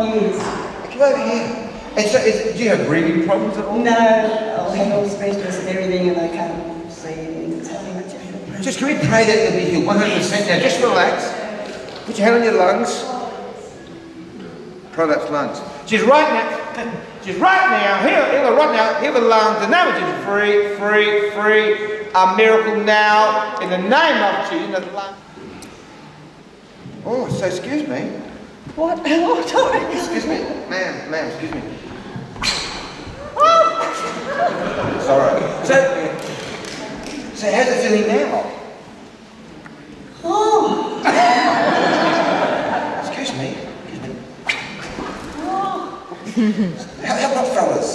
years. Come over here. And so, do you have breathing problems at all? No, I'll have all specialists and everything, and I can't see anything that's happening. Just can we pray that you'll be healed 100%? Now, just relax. Put your hand on your lungs. Prolapse lungs. Just right now. Just right now. Heal right now. Heal the lungs. The name of Jesus. Free, free, free. A miracle now. In the name of Jesus. In the lung. Oh, so excuse me. What? Oh, sorry. Excuse me. Ma'am, excuse me. Sorry. So how's it feeling now? Oh. Excuse me. How about fellas?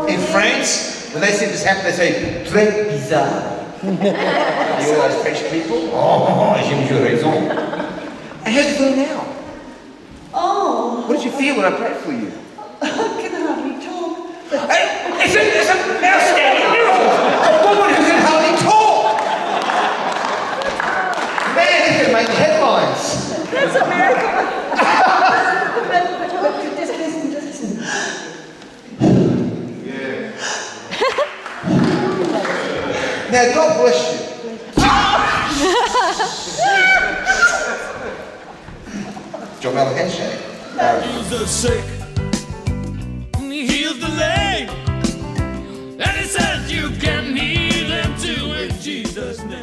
In France, when they see this happen, they say, très bizarre. You all those French people? Oh, j'ai raison. And how's it feeling now? Oh. What did you feel when I prayed for you? I can hardly talk. Hey, it's a outstanding miracle! A woman who can hardly talk! Man, this is making headlines. That's a miracle. But just listen. Now, God bless you. Do you want another handshake? Heals the sick, he heals the lame, and he says you can heal them too in Jesus' name.